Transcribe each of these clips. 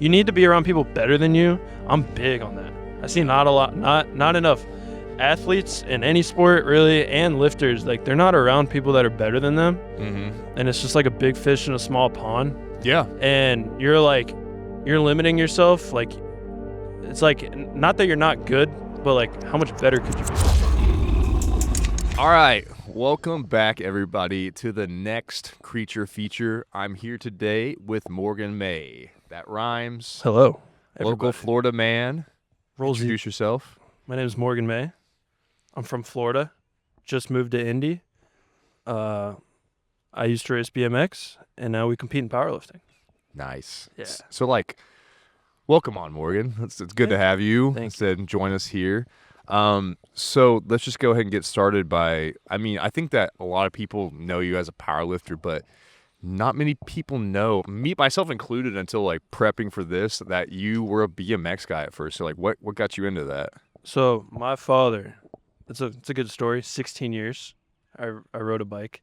you need to be around people better than you. I'm big on that. I see not enough athletes in any sport really, and lifters, like they're not around people that are better than them. And it's just like a big fish in a small pond. Yeah. And you're limiting yourself. Like, it's like, not that you're not good, but like, how much better could you be? All right, welcome back everybody to the next creature feature. I'm here today with Morgan May. That rhymes. Hello, everybody. Local Florida man. Introduce yourself. My name is Morgan May. I'm from Florida. Just moved to Indy. I used to race BMX, and now we compete in powerlifting. Nice. Yeah. So, like, welcome on, Morgan. It's good to have you. Thank you. Join us here. So let's just go ahead and get started by, I think that a lot of people know you as a powerlifter, but not many people know, me, myself included, until like prepping for this, that you were a BMX guy at first. So like, what got you into that? So my father, it's a good story. 16 years, I rode a bike,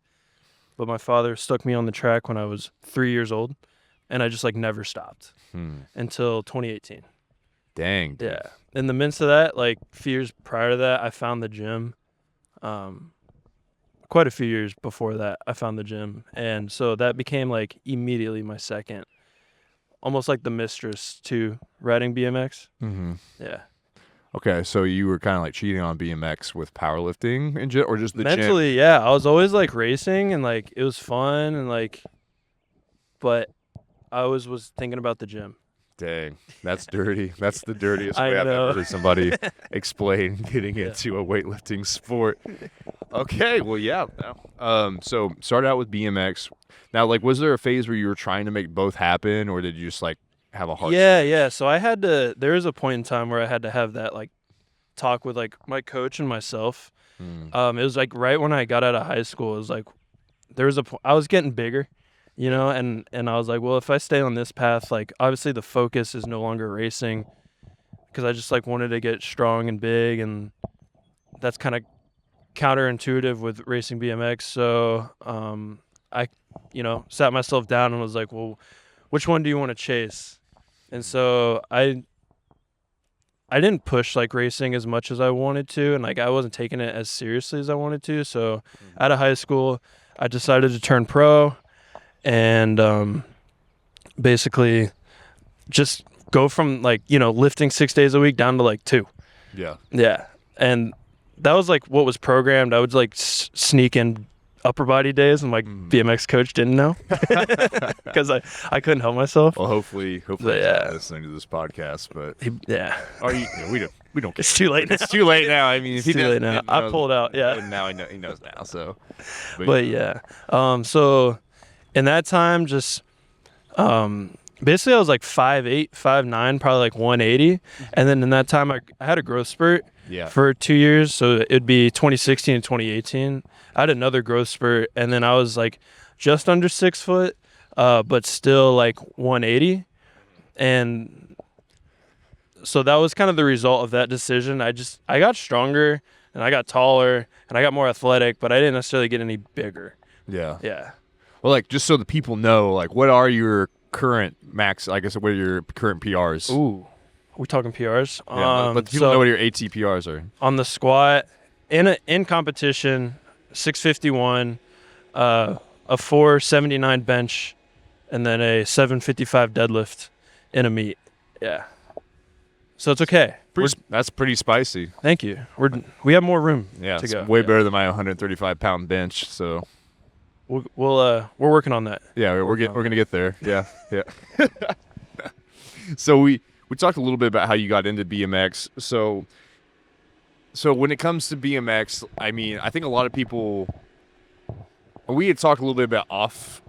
but my father stuck me on the track when I was 3 years old, and I just like never stopped until 2018. Dang. Dude. Yeah. In the midst of that, like a few years prior to that, I found the gym. Quite a few years before that, I found the gym. And so that became like immediately my second, almost like the mistress to riding BMX. Yeah. Okay, so you were kind of like cheating on BMX with powerlifting or just the mentally, gym? Yeah. I was always like racing and like it was fun and like, but I always was thinking about the gym. Dang, that's dirty. That's the dirtiest way I I've know. ever heard somebody explain getting into a weightlifting sport. Okay, well, yeah. So started out with BMX. Now, like, was there a phase where you were trying to make both happen, or did you just like have a hard? Yeah. So I had to. There was a point in time where I had to have that like talk with like my coach and myself. It was like right when I got out of high school. It was like I was getting bigger. You know, and I was like, well, if I stay on this path, like obviously the focus is no longer racing, because I just like wanted to get strong and big, and that's kind of counterintuitive with racing BMX. So I, sat myself down and was like, well, which one do you want to chase? And so I didn't push like racing as much as I wanted to, and like I wasn't taking it as seriously as I wanted to. So out of high school, I decided to turn pro. And basically just go from like, lifting 6 days a week down to like 2. Yeah. Yeah. And that was like what was programmed. I would like sneak in upper body days, and like BMX coach didn't know because I couldn't help myself. Well, hopefully he's not listening to this podcast, but we don't care. It's too late now. It's too late now. I mean, it's too late now. I pulled out. Yeah. And now he knows now. So, but yeah. So in that time, just basically I was like 5'8", 5'9", probably like 180. And then in that time, I had a growth spurt for 2 years. So it'd be 2016 and 2018. I had another growth spurt, and then I was like just under 6 foot, but still like 180. And so that was kind of the result of that decision. I got stronger, and I got taller, and I got more athletic, but I didn't necessarily get any bigger. Yeah. Yeah. Well, like, just so the people know, like, what are your current max, I guess, what are your current PRs? Ooh, we're talking PRs? Yeah, but people know what your AT PRs are. On the squat, in competition, 651, a 479 bench, and then a 755 deadlift in a meet. Yeah. So it's okay. That's pretty spicy. Thank you. We have more room to it's go. way better than my 135-pound bench, so... We're working on that. Yeah, we're gonna get there. Yeah. So we talked a little bit about how you got into BMX. So when it comes to BMX, I think a lot of people. We had talked a little bit about off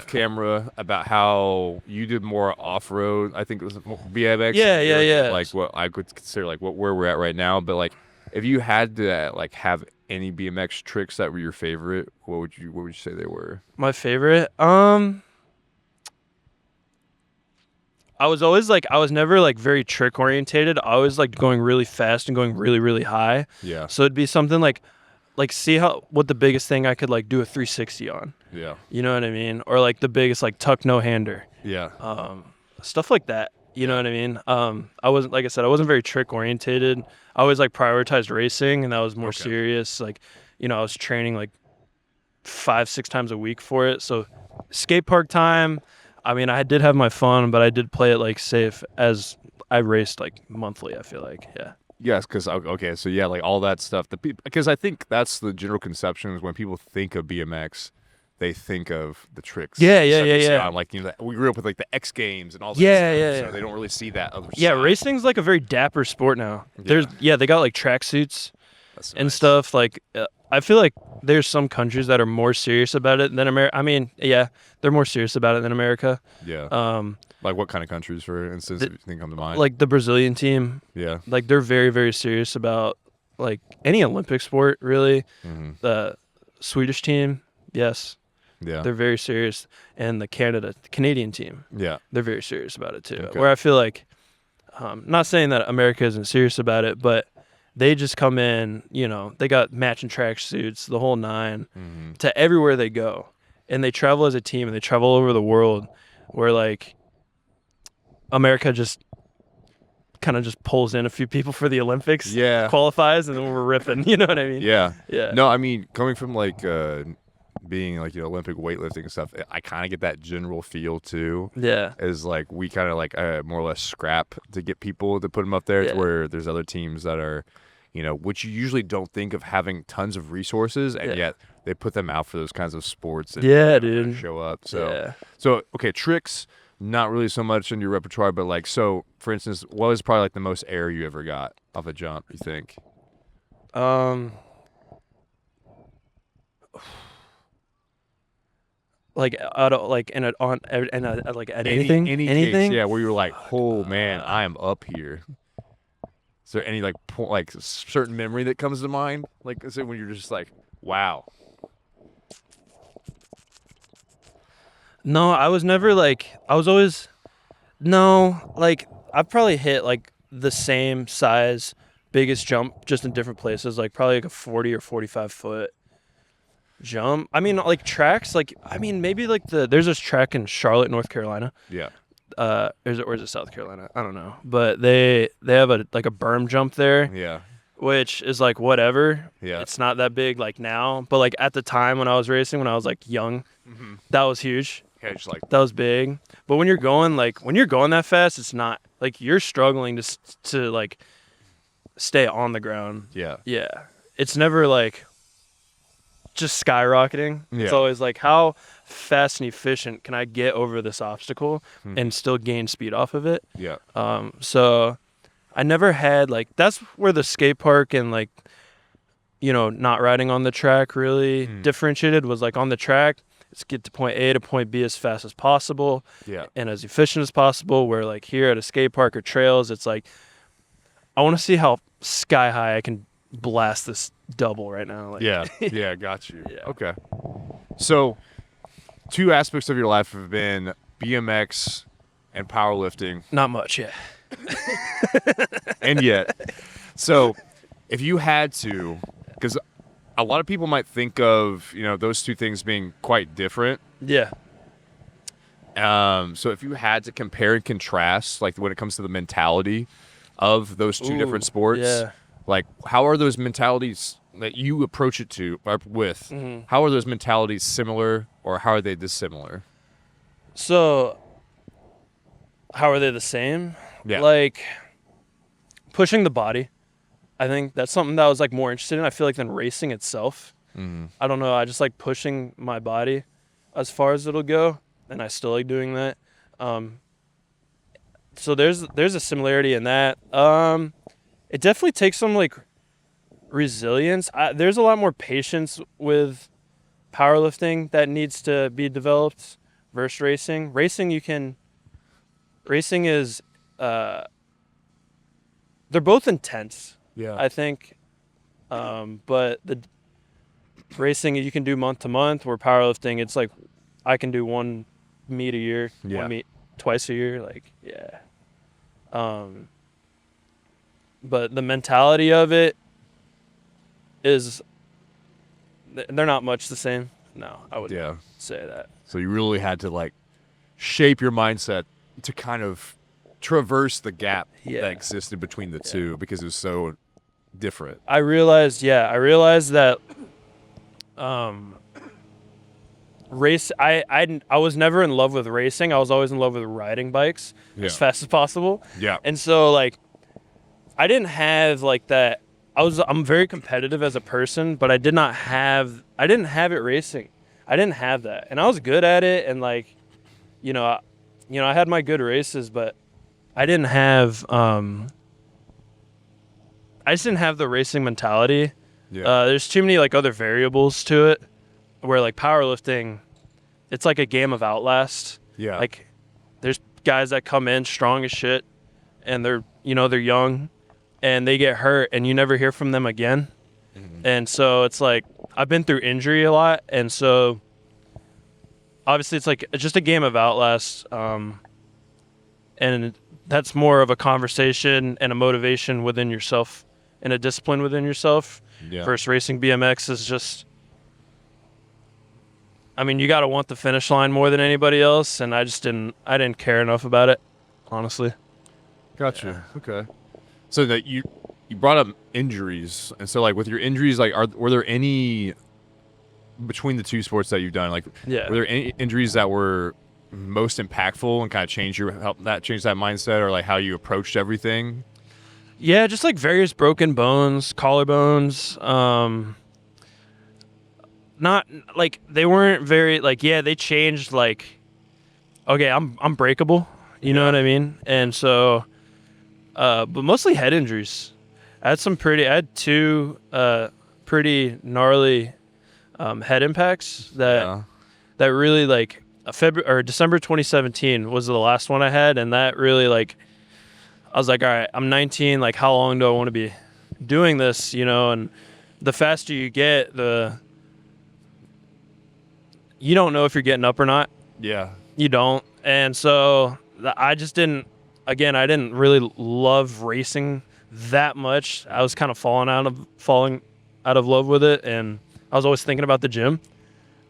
camera about how you did more off road. I think it was BMX. Yeah. Like what I could consider like where we're at right now, but like if you had to like have any BMX tricks that were your favorite, what would you say they were? My favorite? I was always like, I was never like very trick orientated. I always liked going really fast and going really, really high. Yeah. So it'd be something like see what the biggest thing I could like do a 360 on. Yeah. You know what I mean? Or like the biggest like tuck no hander. Yeah. Stuff like that. You know what I mean? I wasn't, like I said, I wasn't very trick orientated. I always like prioritized racing, and that was more serious. Like, you know, I was training like 5-6 times a week for it. So skate park time, I mean, I did have my fun, but I did play it like safe as I raced like monthly, I feel like. Yeah. Yes, because so yeah, like all that stuff. Because I think that's the general conception is when people think of BMX, they think of the tricks. Yeah. Like, you know, we grew up with like the X Games and all that. Yeah. So they don't really see that other side. Yeah, racing's like a very dapper sport now. They got like tracksuits and stuff. Like, I feel like there's some countries that are more serious about it than America. I mean, yeah, they're more serious about it than America. Yeah. Like what kind of countries, for instance, if you think come to mind? Like the Brazilian team. Yeah. Like they're very, very serious about like any Olympic sport, really. Mm-hmm. The Swedish team, yes. Yeah. They're very serious. And the Canadian team, yeah, they're very serious about it too. Okay. Where I feel like, not saying that America isn't serious about it, but they just come in, you know, they got matching track suits, the whole nine, to everywhere they go. And they travel as a team, and they travel all over the world, where like America just kind of just pulls in a few people for the Olympics, qualifies, and then we're ripping. You know what I mean? Yeah. Yeah. No, I mean, coming from like being like, you know, Olympic weightlifting and stuff, I kind of get that general feel too. Yeah. Is like we kind of like more or less scrap to get people to put them up there, to where there's other teams that are, you know, which you usually don't think of having tons of resources, and yet they put them out for those kinds of sports. And, dude. Show up. So okay, tricks. Not really so much in your repertoire, but like, so for instance, what was probably like the most air you ever got off a jump, you think? Like out of like like at anything, case, yeah, where you were like, oh man, I am up here. Is there any like certain memory that comes to mind? Like, is it when you're just like, wow? No, I was never like, like I've probably hit like the same size, biggest jump, just in different places, like probably like a 40 or 45 foot jump. I mean, like tracks, like, I mean, maybe like there's this track in Charlotte, North Carolina. Yeah. Or is it South Carolina? I don't know. But they have a berm jump there. Yeah. Which is like whatever. Yeah. It's not that big like now, but like at the time when I was racing, when I was like young, that was huge. Yeah, just like that was big. But when you're going that fast, it's not like you're struggling to like stay on the ground. Yeah. Yeah. It's never like just skyrocketing. Yeah. It's always like, how fast and efficient can I get over this obstacle and still gain speed off of it? Yeah. So I never had like, that's where the skate park and like, you know, not riding on the track really differentiated, was like on the track, let's get to point A to point B as fast as possible and as efficient as possible. Where like here at a skate park or trails, it's like, I want to see how sky high I can blast this double right now. Like, yeah, got you. Yeah. Okay. So, two aspects of your life have been BMX and powerlifting. Not much, yeah. And yet, so if you had to, because a lot of people might think of, you know, those two things being quite different. Yeah. So if you had to compare and contrast, like when it comes to the mentality of those two different sports, like how are those mentalities that you approach it with? How are those mentalities similar, or how are they dissimilar? So, how are they the same? Yeah. Like pushing the body. I think that's something that I was like more interested in, I feel like, than racing itself. I don't know. I just like pushing my body as far as it'll go, and I still like doing that. So there's a similarity in that. It definitely takes some like resilience. There's a lot more patience with powerlifting that needs to be developed versus racing. Racing is they're both intense. Yeah. I think. But the racing you can do month to month, where powerlifting, it's like I can do one meet a year, one meet twice a year, like but the mentality of it is, they're not much the same. No, I wouldn't say that. So you really had to like shape your mindset to kind of traverse the gap Yeah. that existed between the two because it was so different. I realized that race I was never in love with racing. I was always in love with riding bikes as fast as possible. Yeah. And so like I didn't have like that. I'm very competitive as a person, but I didn't have it racing. I didn't have that. And I was good at it, and like I had my good races, but I didn't have I just didn't have the racing mentality. Yeah. There's too many like other variables to it, where like powerlifting, it's like a game of Outlast. Yeah. Like there's guys that come in strong as shit, and they're young, and they get hurt, and you never hear from them again. Mm-hmm. And so it's like I've been through injury a lot, and so obviously it's like it's just a game of Outlast, and that's more of a conversation and a motivation within yourself and a discipline within yourself. Yeah. Versus racing BMX is just, I mean, you got to want the finish line more than anybody else, and I didn't care enough about it, honestly. Gotcha. Yeah. Okay. So that you brought up injuries, and so like with your injuries, like were there any between the two sports that you've done, like were there any injuries that were most impactful and kind of change that mindset, or like how you approached everything? Yeah, just like various broken bones, collarbones. Not like they weren't very like they changed like, okay, I'm breakable, you know what I mean? And so but mostly head injuries. I had two pretty gnarly head impacts that really like December 2017 was the last one I had, and that really like I was like, all right, I'm 19, like how long do I want to be doing this, and the faster you get, you don't know if you're getting up or not. Yeah. You don't. And so I didn't really love racing that much. I was kind of falling out of love with it, and I was always thinking about the gym.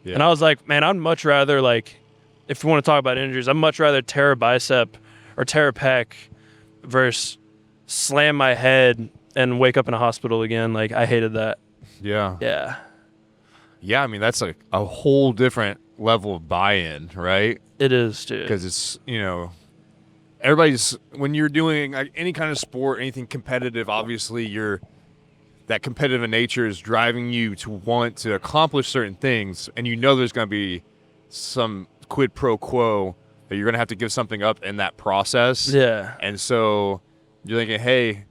Yeah. And I was like, man, I'd much rather, like, if you want to talk about injuries, I'd much rather tear a bicep or tear a pec versus slam my head and wake up in a hospital again. Like, I hated that. Yeah. Yeah. Yeah, I mean, that's a whole different level of buy-in, right? It is, dude. Because it's, everybody's, when you're doing like any kind of sport, anything competitive, obviously that competitive nature is driving you to want to accomplish certain things, and there's going to be some quid pro quo that you're going to have to give something up in that process. Yeah. And so you're thinking, hey,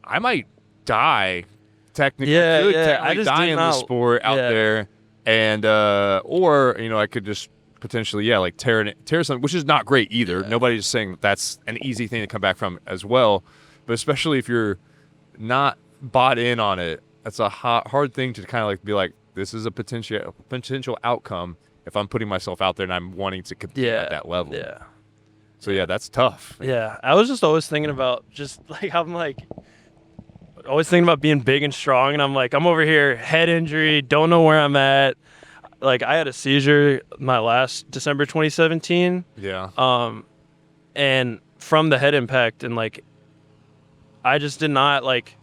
I might die technically. I just die in the sport out there, and or I could just potentially like tear something, which is not great either. Yeah. Nobody's saying that's an easy thing to come back from as well, but especially if you're not bought in on it, that's a hard thing to kind of like be like, this is a potential outcome if I'm putting myself out there and I'm wanting to compete at that level. Yeah. So yeah, that's tough. Yeah, I was just always thinking about always thinking about being big and strong, and I'm like, I'm over here, head injury, don't know where I'm at. Like, I had a seizure my last December 2017. Yeah. And from the head impact, and like, I just did not like.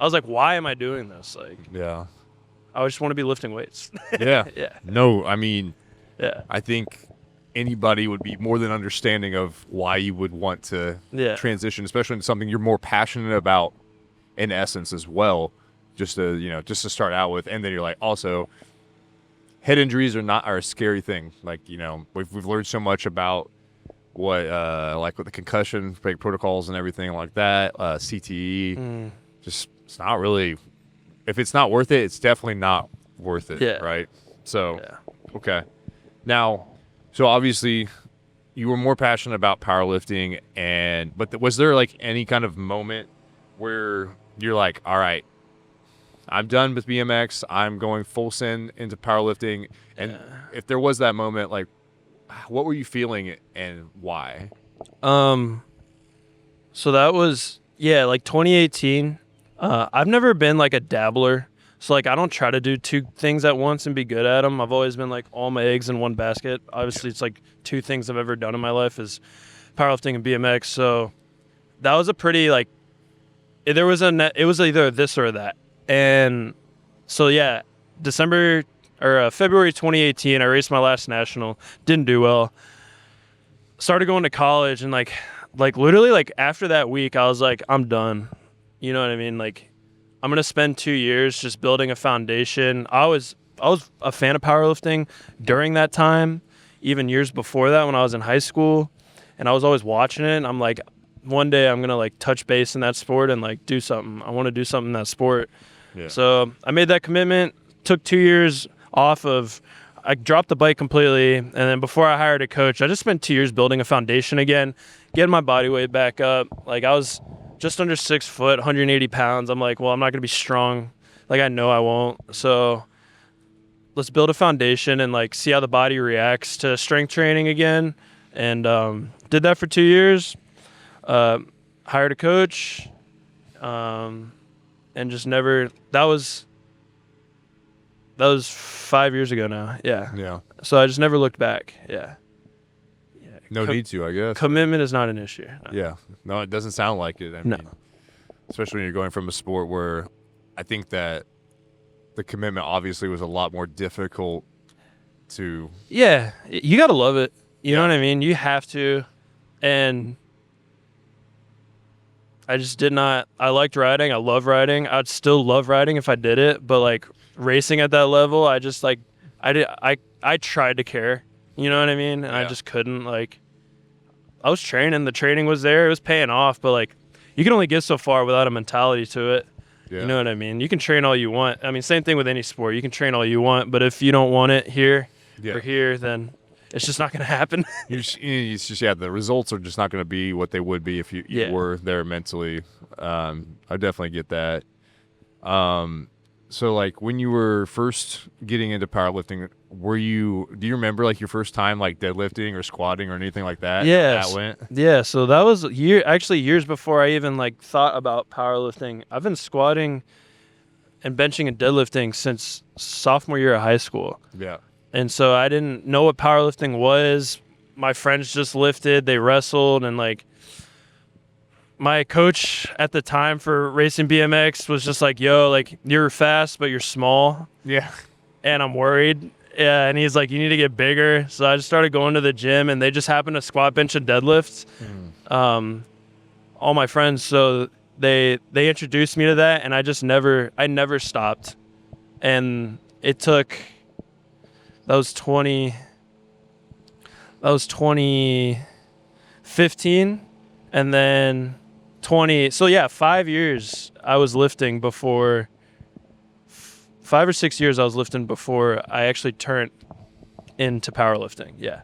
I was like, why am I doing this? Like, yeah, I just want to be lifting weights. Yeah. Yeah. No, I mean, yeah, I think anybody would be more than understanding of why you would want to transition, especially into something you're more passionate about in essence as well, just to start out with. And then you're like, also, head injuries are a scary thing. Like, we've learned so much about what like with the concussion protocols and everything like that, CTE. Just, it's not really, if it's not worth it, it's definitely not worth it. Yeah. Right. So okay. Now, so obviously you were more passionate about powerlifting, but was there like any kind of moment where you're like, all right, I'm done with BMX, I'm going full send into powerlifting? And if there was that moment, like, what were you feeling and why? So that was, like 2018. I've never been like a dabbler. So like, I don't try to do two things at once and be good at them. I've always been like all my eggs in one basket. Obviously, it's like two things I've ever done in my life is powerlifting and BMX. So that was a pretty like it was either this or that. And so yeah, February 2018, I raced my last national, didn't do well. Started going to college, and like literally like after that week I was like, I'm done. You know what I mean? Like I'm going to spend 2 years just building a foundation. I was a fan of powerlifting during that time, even years before that when I was in high school, and I was always watching it. And I'm like, one day I'm going to like touch base in that sport and like do something. I want to do something in that sport. Yeah. So I made that commitment, took 2 years off of, I dropped the bike completely. And then before I hired a coach, I just spent 2 years building a foundation again, getting my body weight back up. Like I was just under 6 foot, 180 pounds. I'm like, well, I'm not going to be strong. Like I know I won't. So let's build a foundation and like see how the body reacts to strength training again. And did that for 2 years. Hired a coach, and just never. That was 5 years ago now. Yeah. Yeah. So I just never looked back. Yeah. No need to, I guess. Commitment is not an issue. No. Yeah. No, it doesn't sound like it. I mean, especially when you're going from a sport where I think that the commitment obviously was a lot more difficult to. Yeah. You got to love it. You know what I mean? You have to. And I just did not. I liked riding. I love riding. I'd still love riding if I did it. But like racing at that level, I just like, I tried to care. You know what I mean? And I just couldn't. Like, I was training. The training was there. It was paying off. But like, you can only get so far without a mentality to it. Yeah. You know what I mean? You can train all you want. I mean, same thing with any sport. You can train all you want. But if you don't want it here or here, then it's just not going to happen. The results are just not going to be what they would be if you were there mentally. I definitely get that. So like when you were first getting into powerlifting, do you remember like your first time like deadlifting or squatting or anything like that? Yes. That went? Yeah. So that was years before I even like thought about powerlifting. I've been squatting and benching and deadlifting since sophomore year of high school. Yeah. And so I didn't know what powerlifting was. My friends just lifted, they wrestled, and like my coach at the time for racing BMX was just like, yo, like you're fast, but you're small. Yeah. And I'm worried. Yeah. And he's like, you need to get bigger. So I just started going to the gym, and they just happened to squat, bench, and deadlift. All my friends. So they introduced me to that, and I never stopped. And it took, that was 2015, and then 5 years I was lifting before, 5 or 6 years I was lifting before I actually turned into powerlifting. Yeah.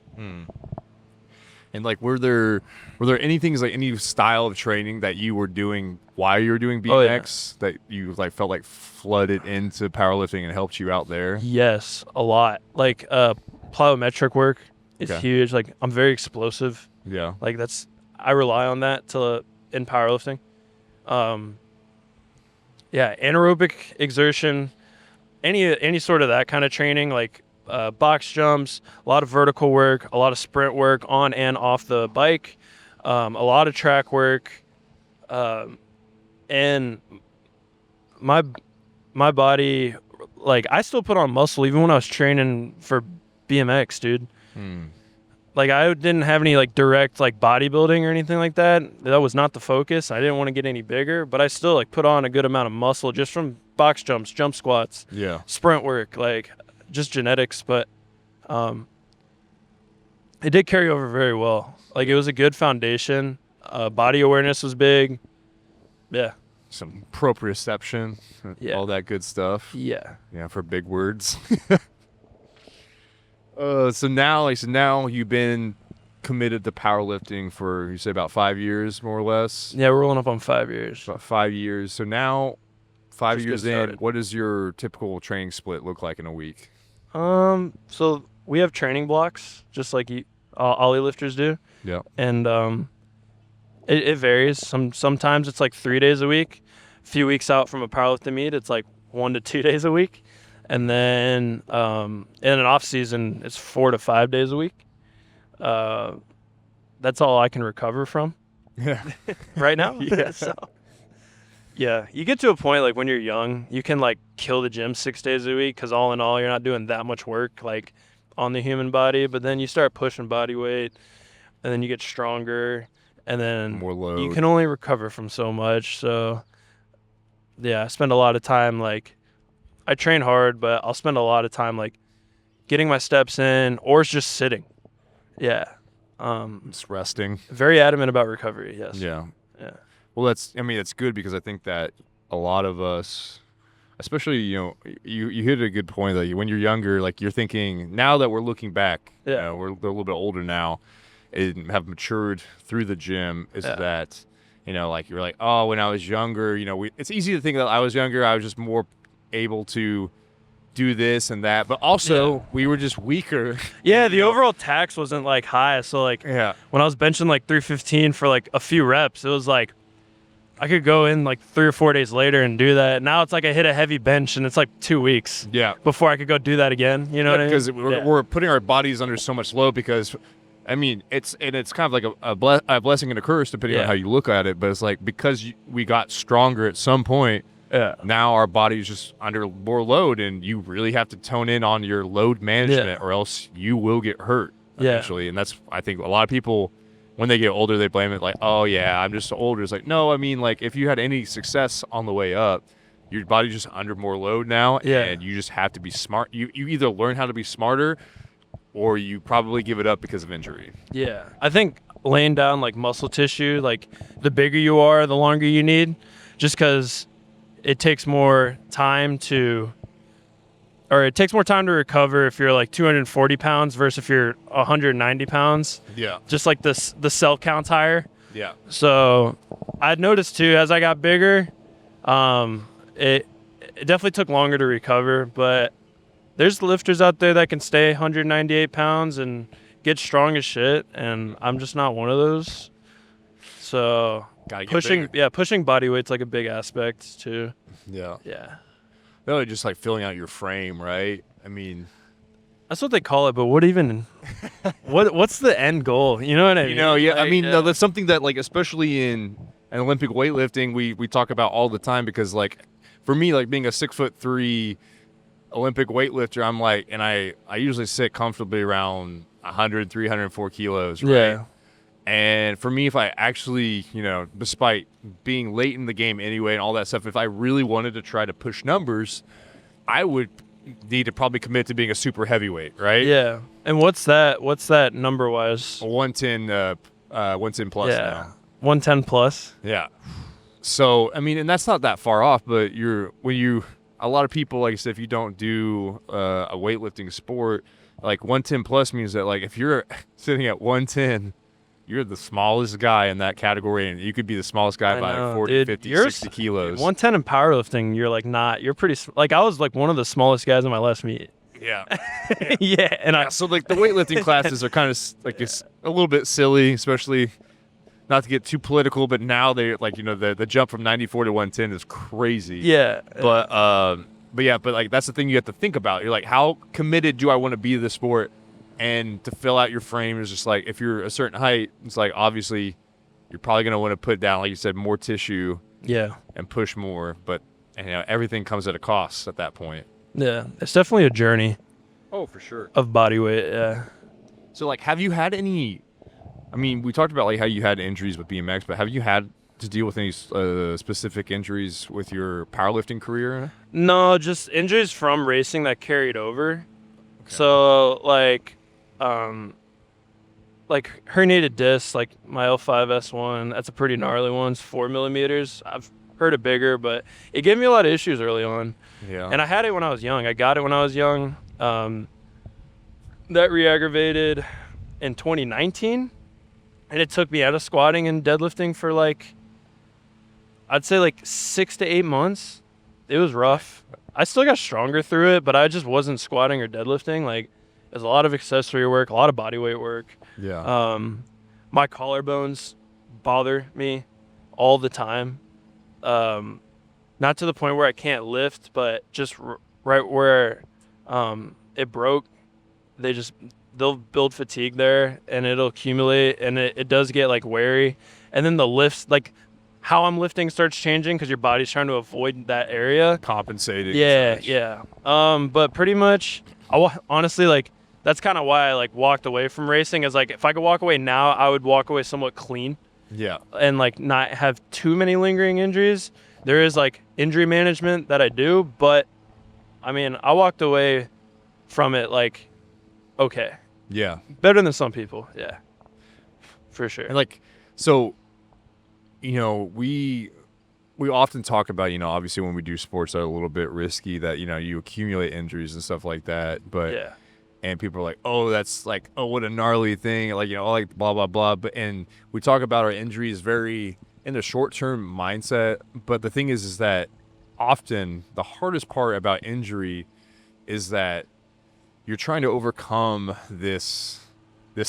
And like, were there any things, like any style of training that you were doing while you were doing BMX that you like felt like flooded into powerlifting and helped you out there? Yes, a lot. Like plyometric work is huge. Like I'm very explosive. Yeah. Like I rely on that in powerlifting. Anaerobic exertion, any sort of that kind of training, like box jumps, a lot of vertical work, a lot of sprint work on and off the bike, a lot of track work, and my body, like I still put on muscle even when I was training for BMX, dude. Like I didn't have any like direct like bodybuilding or anything like that. That was not the focus. I didn't want to get any bigger, but I still like put on a good amount of muscle just from box jumps, jump squats, sprint work, like just genetics. But it did carry over very well. Like it was a good foundation. Body awareness was big. Yeah. Some proprioception, all that good stuff. Yeah. Yeah, for big words. So now you've been committed to powerlifting for, you say, about 5 years, more or less? Yeah, we're rolling up on 5 years. About 5 years. So now, 5 Just years get in, started. what does your typical training split look like in a week? So we have training blocks, just like Ollie lifters do. Yeah. And it varies. Sometimes it's like 3 days a week. A few weeks out from a powerlifting meet, it's like 1 to 2 days a week. And then in an off season, it's 4 to 5 days a week. That's all I can recover from. Yeah. right now. Yeah. So, yeah, you get to a point like when you're young, you can like kill the gym 6 days a week because all in all, you're not doing that much work like on the human body. But then you start pushing body weight, and then you get stronger, and then More load. you can only recover from so much. So, yeah, I spend a lot of time like I train hard, but I'll spend a lot of time like getting my steps in or just sitting. Yeah. Just resting. Very adamant about recovery. Yes. Yeah. Yeah. Well, that's good because I think that a lot of us, especially, you hit a good point that when you're younger, like you're thinking now that we're looking back, Yeah. we're a little bit older now and have matured through the gym is that, like you're like, oh, when I was younger, it's easy to think that I was younger. I was just more able to do this and that, but also we were just weaker. Yeah, the overall tax wasn't like high. So like when I was benching like 315 for like a few reps, it was like I could go in like 3 or 4 days later and do that. Now it's like I hit a heavy bench and it's like 2 weeks before I could go do that again. You know what I mean? Because we're putting our bodies under so much load because, I mean, it's kind of like a blessing and a curse depending on how you look at it. But it's like because we got stronger at some point, now our body's just under more load, and you really have to tone in on your load management, or else you will get hurt eventually. And that's, I think, a lot of people when they get older they blame it like, oh yeah, I'm just older. It's like, no, I mean, like if you had any success on the way up, your body's just under more load now, and you just have to be smart. You either learn how to be smarter, or you probably give it up because of injury. Yeah, I think laying down like muscle tissue, like the bigger you are, the longer you need, just because it takes more time to recover if you're like 240 pounds versus if you're 190 pounds. Yeah. Just like the cell count's higher. Yeah. So I'd noticed too, as I got bigger, it definitely took longer to recover, but there's lifters out there that can stay 198 pounds and get strong as shit, and I'm just not one of those. So pushing body weight's like a big aspect too. Yeah. Yeah. No, just like filling out your frame, right? I mean, that's what they call it, but what's the end goal? You know what I mean? Like, I mean, no, that's something that like, especially in Olympic weightlifting, we talk about all the time because like, for me, like being a 6'3" Olympic weightlifter, I'm like, and I usually sit comfortably around 304 kilos, right? Yeah. And for me, if I actually, despite being late in the game anyway and all that stuff, if I really wanted to try to push numbers, I would need to probably commit to being a super heavyweight, right? Yeah. And what's that number-wise? 110 plus now. 110 plus? Yeah. So, I mean, and that's not that far off, but a lot of people, like I said, if you don't do a weightlifting sport, like 110 plus means that like if you're sitting at 110, you're the smallest guy in that category, and you could be the smallest guy by 40, 50, 60 kilos. 110 in powerlifting, you're pretty, like I was like one of the smallest guys in my last meet. Yeah. Yeah. So like the weightlifting classes are kind of like it's a little bit silly, especially not to get too political, but now they like, the jump from 94 to 110 is crazy. Yeah. But like that's the thing you have to think about. You're like, how committed do I want to be to the sport? And to fill out your frame is just like, if you're a certain height, it's like, obviously, you're probably going to want to put down, like you said, more tissue. Yeah. And push more. But, everything comes at a cost at that point. Yeah. It's definitely a journey. Oh, for sure. Of body weight, yeah. So, like, have you had any, I mean, we talked about, like, how you had injuries with BMX, but have you had to deal with any specific injuries with your powerlifting career? No, just injuries from racing that carried over. Okay. So, like herniated discs, like my L5S1, that's a pretty gnarly one. It's 4 millimeters. I've heard of bigger, but it gave me a lot of issues early on. Yeah. And I had it when I was young. I got it when I was young. That re-aggravated in 2019, and it took me out of squatting and deadlifting for like, I'd say like 6 to 8 months. It was rough. I still got stronger through it, but I just wasn't squatting or deadlifting. Like, there's a lot of accessory work, a lot of body weight work. Yeah. My collarbones bother me all the time. Not to the point where I can't lift, but just right where it broke, the they'll build fatigue there, and it'll accumulate, and it does get like weary. And then the lifts, like how I'm lifting starts changing because your body's trying to avoid that area. Compensating. Yeah. But pretty much, honestly, like that's kind of why I like walked away from racing. Is like if I could walk away now, I would walk away somewhat clean. Yeah. And like not have too many lingering injuries. There is like injury management that I do, but I mean, I walked away from it like okay. Yeah. Better than some people. Yeah. For sure. And like, so, you know, we often talk about, you know, obviously when we do sports that are a little bit risky, that, you know, you accumulate injuries and stuff like that. But yeah. And people are like, oh, that's like, oh, what a gnarly thing. Like, you know, like blah, blah, blah. But, and we talk about our injuries very in the short-term mindset. But the thing is that often the hardest part about injury is that you're trying to overcome this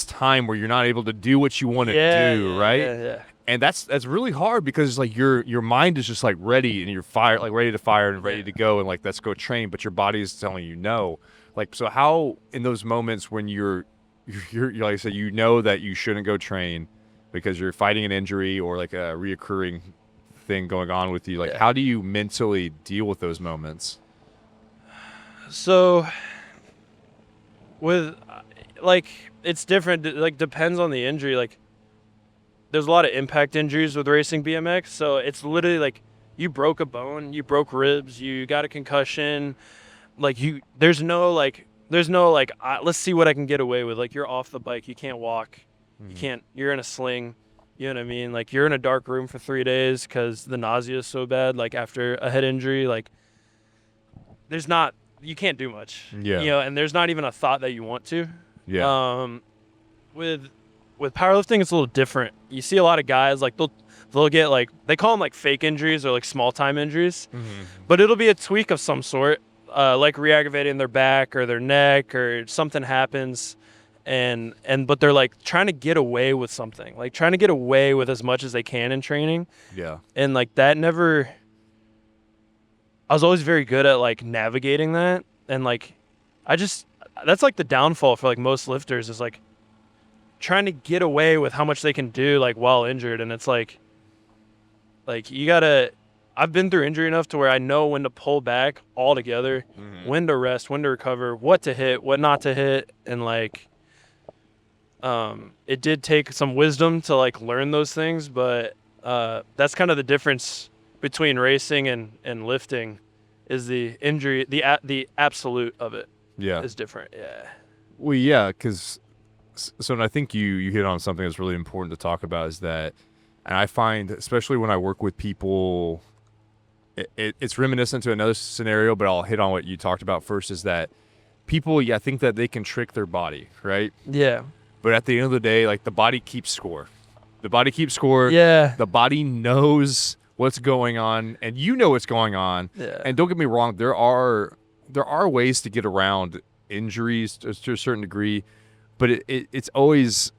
time where you're not able to do what you want to do, right? Yeah. And that's really hard because like your mind is just like ready and you're ready to fire and ready to go and like let's go train, but your body is telling you no. Like, so how in those moments when you're like I said, you know that you shouldn't go train because you're fighting an injury or like a reoccurring thing going on with you, like how do you mentally deal with those moments? So with like it's different, like depends on the injury. Like there's a lot of impact injuries with racing BMX, so it's literally like you broke a bone, you broke ribs, you got a concussion, like there's no like let's see what I can get away with. Like you're off the bike, you can't walk, you're in a sling, you know what I mean? Like you're in a dark room for 3 days because the nausea is so bad, like after a head injury, like you can't do much. Yeah. You know, and there's not even a thought that you want to. Yeah. With powerlifting, it's a little different. You see a lot of guys like they'll get like they call them like fake injuries or like small time injuries, but it'll be a tweak of some sort, like re-aggravating their back or their neck or something happens, but they're like trying to get away with something, like trying to get away with as much as they can in training. Yeah. And like that never. I was always very good at like navigating that, and like that's like the downfall for like most lifters is like trying to get away with how much they can do like while injured. And it's like I've been through injury enough to where I know when to pull back altogether, when to rest, when to recover, what to hit, what not to hit. And like it did take some wisdom to like learn those things, but that's kind of the difference between racing and lifting is the injury, the absolute of it is different. Yeah. Well, yeah, because so and I think you hit on something that's really important to talk about is that, and I find, especially when I work with people, it's reminiscent to another scenario, but I'll hit on what you talked about first, is that people, I think that they can trick their body, right? Yeah. But at the end of the day, like the body keeps score. The body keeps score. Yeah. The body knows what's going on, and you know what's going on. Yeah. And don't get me wrong, there are ways to get around injuries to a certain degree, but it's always,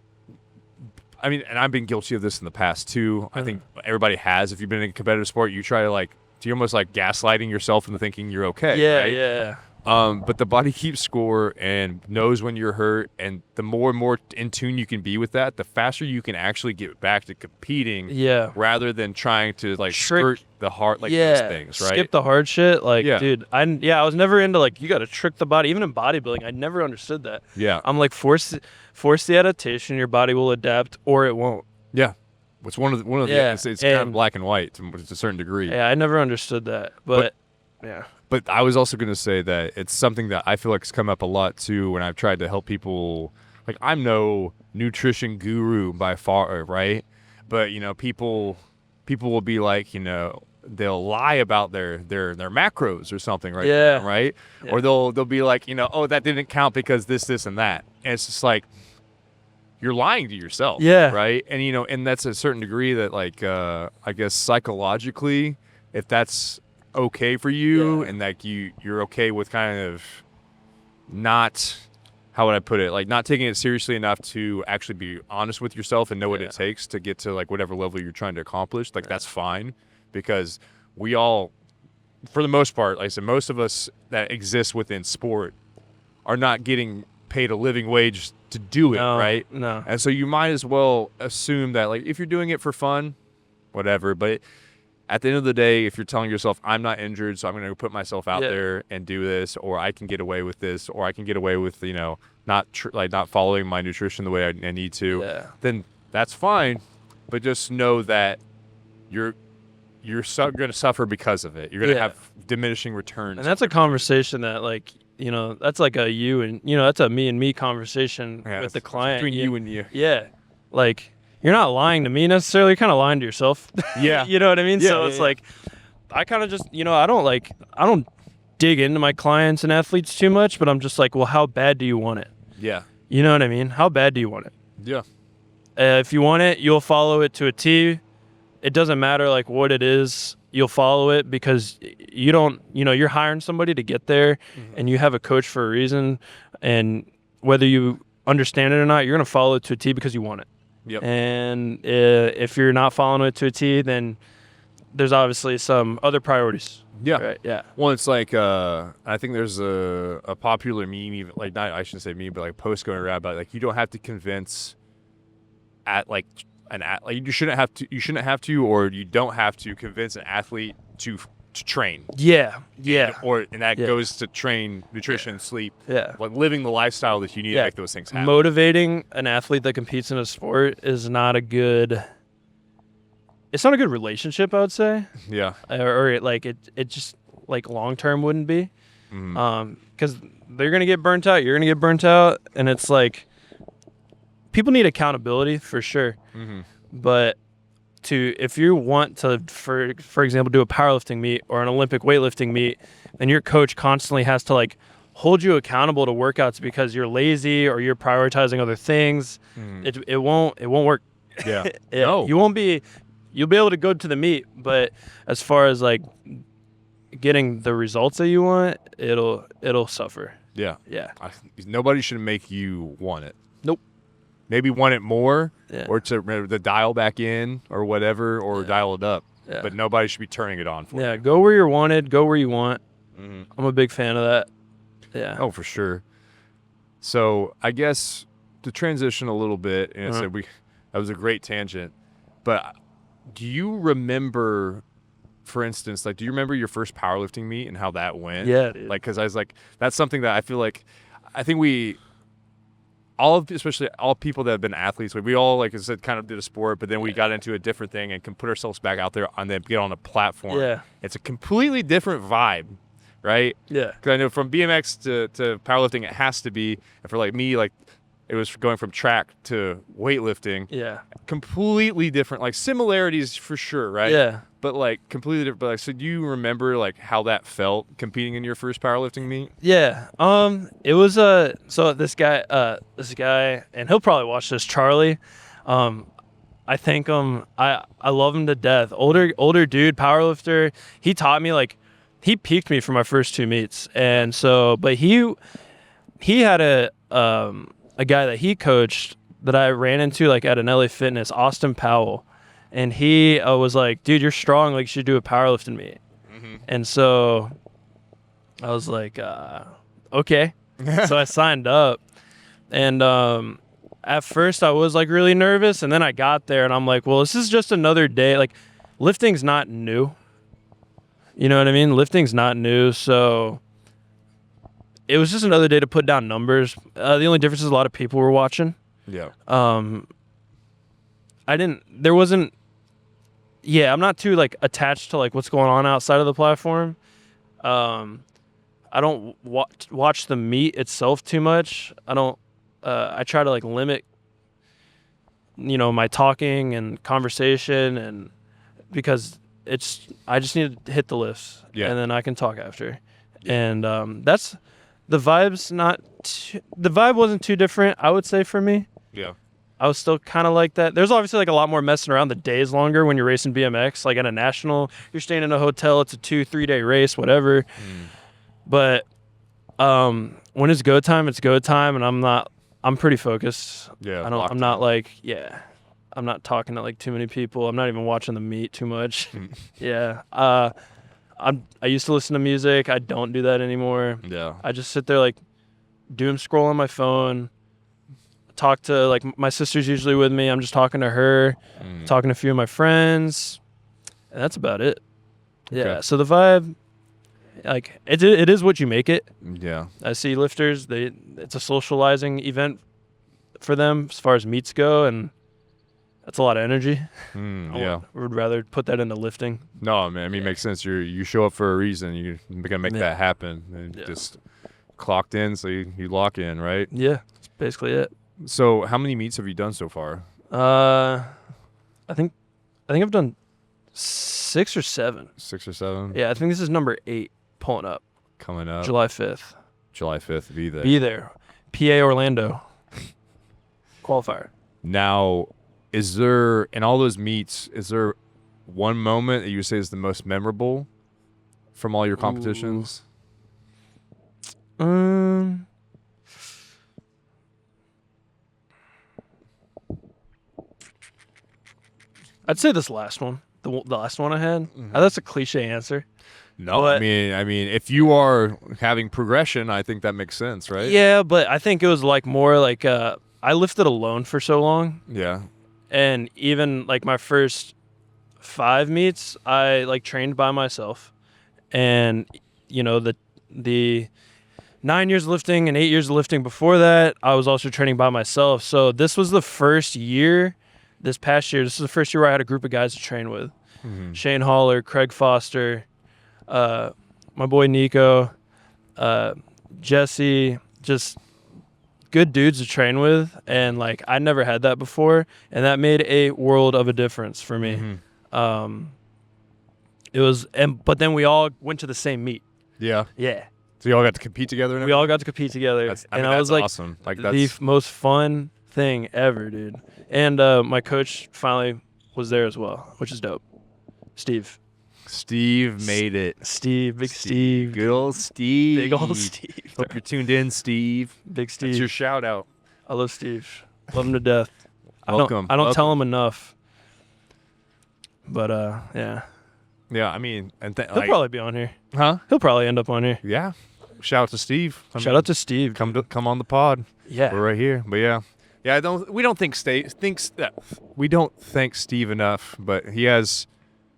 I mean, and I've been guilty of this in the past too. I think everybody has. If you've been in a competitive sport, you try to you're almost like gaslighting yourself into thinking you're okay. Yeah, right? yeah. But the body keeps score and knows when you're hurt, and the more and more in tune you can be with that, the faster you can actually get back to competing. Yeah. Rather than trying to skirt the hard those things, right? Skip the hard shit. Dude, I was never into you got to trick the body. Even in bodybuilding, I never understood that. Yeah. I'm like force the adaptation. Your body will adapt or it won't. Yeah. It's one of the it's kind of black and white to a certain degree. Yeah, I never understood that, but yeah. But I was also going to say that it's something that I feel like has come up a lot too when I've tried to help people. Like, I'm no nutrition guru by far, right? But, you know, people will be like, you know, they'll lie about their macros or something, right? Yeah. Right? Yeah. Or they'll be like, you know, oh, that didn't count because this, and that. And it's just like, you're lying to yourself. Yeah. Right? And, you know, and that's a certain degree that, I guess psychologically, if that's okay for you and like you're okay with kind of not, how would I put it, like not taking it seriously enough to actually be honest with yourself and know what it takes to get to like whatever level you're trying to accomplish, like that's fine, because we all, for the most part, like I said, most of us that exist within sport are not getting paid a living wage to do it, No, right? no. And so you might as well assume that, like, if you're doing it for fun, whatever. But at the end of the day, if you're telling yourself, I'm not injured, so I'm going to put myself out there and do this, or I can get away with this, or I can get away with, not following my nutrition the way I need to, then that's fine. But just know that you're going to suffer because of it. You're going to have diminishing returns. And that's a conversation that, like, that's like a you and, that's a me and me conversation with the client. Between you and you. Yeah. Like, you're not lying to me necessarily. You're kind of lying to yourself. Yeah. You know what I mean? Yeah, So it's like, I kind of just, I don't dig into my clients and athletes too much, but I'm just like, well, how bad do you want it? Yeah. You know what I mean? How bad do you want it? Yeah. If you want it, you'll follow it to a T. It doesn't matter like what it is. You'll follow it because you don't, you're hiring somebody to get there, and you have a coach for a reason. And whether you understand it or not, you're going to follow it to a T because you want it. Yep. And if you're not following it to a T, then there's obviously some other priorities. Yeah. Right? Yeah. Well, it's like I think there's a popular meme, even like not I shouldn't say meme, but like post going around about like you don't have to convince you shouldn't have to, or you don't have to convince an athlete to train. Yeah. And that goes to train, nutrition, sleep. Yeah. Like living the lifestyle that you need to make those things happen. Motivating an athlete that competes in a sport is not a good. It's not a good relationship, I would say. Yeah. Or it just like long term wouldn't be. Because they're gonna get burnt out. You're gonna get burnt out, and it's like people need accountability for sure. But if you want to, for example, do a powerlifting meet or an Olympic weightlifting meet, and your coach constantly has to like hold you accountable to workouts because you're lazy or you're prioritizing other things, it won't work. Yeah. No. You'll be able to go to the meet, but as far as like getting the results that you want, it'll suffer. Yeah. Yeah. Nobody should make you want it. Nope. Maybe want it more, or to dial back in or whatever, or dial it up. Yeah. But nobody should be turning it on for you. Yeah, go where you're wanted, go where you want. I'm a big fan of that. Yeah. Oh, for sure. So I guess to transition a little bit, and that was a great tangent, but do you remember, for instance, like, do you remember your first powerlifting meet and how that went? Yeah, dude. Like, because I was like, that's something that I feel like, I think especially all people that have been athletes, we all, like I said, kind of did a sport, but then we got into a different thing and can put ourselves back out there and then get on a platform. Yeah. It's a completely different vibe, right? Yeah. Because I know from BMX to powerlifting, it has to be, and for like me, like, it was going from track to weightlifting. Yeah. Completely different, like similarities for sure, right? Yeah. But like completely different. But like, so do you remember like how that felt competing in your first powerlifting meet? Yeah. It was so this guy, and he'll probably watch this, Charlie. I thank him. I love him to death. Older dude, powerlifter. He taught me, like, he peaked me for my first two meets, and so, but he had a guy that he coached that I ran into like at an LA Fitness, Austin Powell, and he was like, "Dude, you're strong. Like, you should do a powerlifting meet." And so I was like, "Okay." So I signed up, and at first I was like really nervous, and then I got there, and I'm like, "Well, this is just another day. Like, lifting's not new. You know what I mean? Lifting's not new, so." It was just another day to put down numbers. The only difference is a lot of people were watching. Yeah. I'm not too like attached to like what's going on outside of the platform. I don't watch the meet itself too much. I try to like limit, my talking and conversation, and because I just need to hit the lifts, and then I can talk after. And that's the vibe wasn't too different, I would say, for me. Yeah. I was still kind of like that. There's obviously like a lot more messing around. The days longer when you're racing BMX, like at a national, you're staying in a hotel. It's a 2-3 day race, whatever. But when it's go time, it's go time, and I'm pretty focused. Yeah. I'm not like, I'm not talking to like too many people. I'm not even watching the meet too much. Yeah. I used to listen to music. I don't do that anymore. Yeah. I just sit there like doom scroll on my phone, talk to, like, my sister's usually with me. I'm just talking to her, talking to a few of my friends, and that's about it. Yeah. Okay. So the vibe, like, it is what you make it. Yeah. I see lifters, it's a socializing event for them as far as meets go, and that's a lot of energy. Yeah. I would rather put that into lifting. No, man. I mean, it makes sense. You show up for a reason. You're gonna make that happen, and just clocked in, so you lock in, right? Yeah, that's basically it. So, how many meets have you done so far? I think I've done 6 or 7. 6 or 7. Yeah, I think this is number 8 pulling up. Coming up. July 5th. July 5th. Be there. Be there. PA Orlando. Qualifier. Now, is there, in all those meets, is there one moment that you would say is the most memorable from all your competitions? I'd say this last one. The last one I had. That's a cliche answer. No, but, I mean, if you are having progression, I think that makes sense, right? Yeah, but I think it was like more like I lifted alone for so long. Yeah. And even like my first 5 meets, I like trained by myself. And you know, the 9 years of lifting and 8 years of lifting before that, I was also training by myself. So this was the first year, this is the first year where I had a group of guys to train with. Shane Haller, Craig Foster, my boy Nico, Jesse, just good dudes to train with. And like, I never had that before. And that made a world of a difference for me. It was, but then we all went to the same meet. Yeah. Yeah. So you all got to compete together? And we all got to compete together. That's like, awesome. Like, the most fun thing ever, dude. And my coach finally was there as well, which is dope. Steve made it. Big Steve. Good old Steve. Big old Steve. Hope you're tuned in, Steve. Big Steve. That's your shout out. I love Steve. Love him to death. Welcome. I don't tell him enough. But yeah. Yeah, I mean, and he'll probably be on here. Huh? He'll probably end up on here. Yeah. Shout out to Steve. Shout out to Steve. Come on the pod. Yeah. We're right here. But yeah. Yeah, we don't thank Steve enough, but he has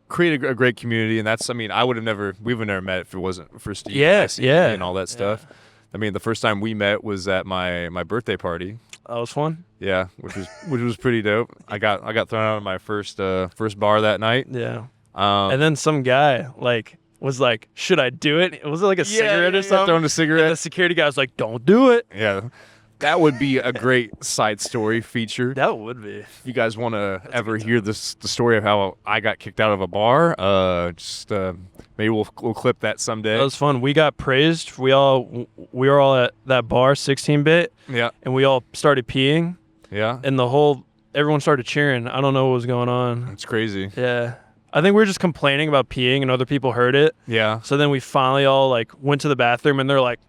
created a great community, and that's, I mean, we would have never met if it wasn't for Steve. Yeah. And all that stuff. I mean, the first time we met was at my birthday party. That was fun. Yeah, which was pretty dope. I got thrown out of my first bar that night. Yeah. And then some guy was like, "Should I do it?" Was it like a cigarette or something? Throwing a cigarette. And the security guy was like, "Don't do it." Yeah. That would be a great side story feature. That would be. If you guys want to ever hear the story of how I got kicked out of a bar, maybe we'll clip that someday. That was fun. We got praised. We were all at that bar, 16-bit. Yeah. And we all started peeing. Yeah. And everyone started cheering. I don't know what was going on. It's crazy. Yeah. I think we were just complaining about peeing and other people heard it. Yeah. So then we finally all went to the bathroom and they're like,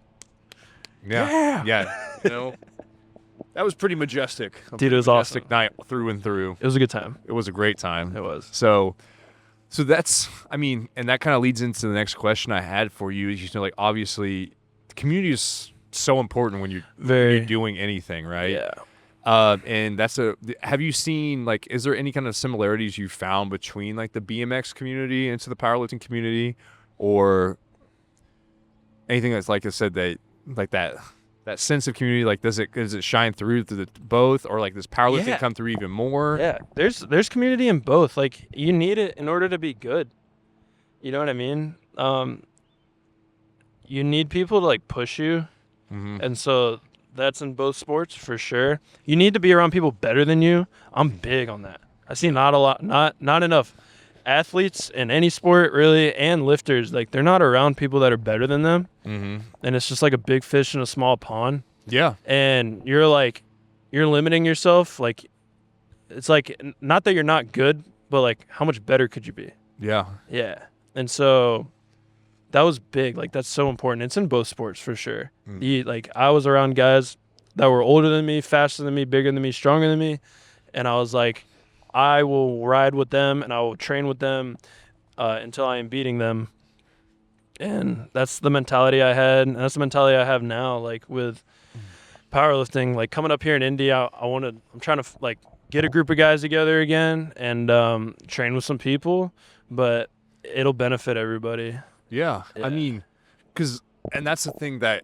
yeah. You know, that was pretty majestic. Dude, it was majestic awesome. Night through and through. It was a good time. It was a great time. It was. So that's, I mean, and that kind of leads into the next question I had for you. Is, you know, like, obviously, the community is so important when you're doing anything, right? Yeah. And have you seen, is there any kind of similarities you found between the BMX community and to the powerlifting community, or anything that's, like I said, that sense of community, does it shine through to both, or does powerlifting come through even more? Yeah, there's community in both. You need it in order to be good. You know what I mean? You need people to push you, and so that's in both sports for sure. You need to be around people better than you. I'm big on that. I see not enough athletes in any sport really, and lifters, they're not around people that are better than them. And it's just like a big fish in a small pond. Yeah. And you're limiting yourself. It's not that you're not good, but how much better could you be? Yeah. Yeah. And so that was big. That's so important. It's in both sports for sure. I was around guys that were older than me, faster than me, bigger than me, stronger than me, and I was I will ride with them and I will train with them until I am beating them. And that's the mentality I had, and that's the mentality I have now, with powerlifting, like coming up here in Indy, I'm trying to like get a group of guys together again and train with some people, but it'll benefit everybody. Yeah. I mean, and that's the thing that,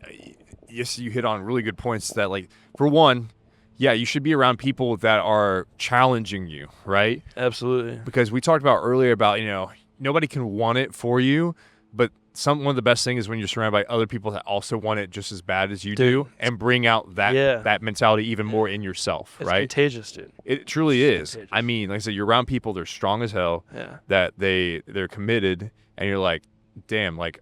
yes, you hit on really good points that, like, for one, yeah, you should be around people that are challenging you, right? Absolutely. Because we talked about earlier about, nobody can want it for you, but one of the best things is when you're surrounded by other people that also want it just as bad as you do and bring out that mentality even more in yourself, it's right? It's contagious, dude. It truly is. Contagious. I mean, like I said, you're around people, they're strong as hell, that they're committed, and you're like, damn, like,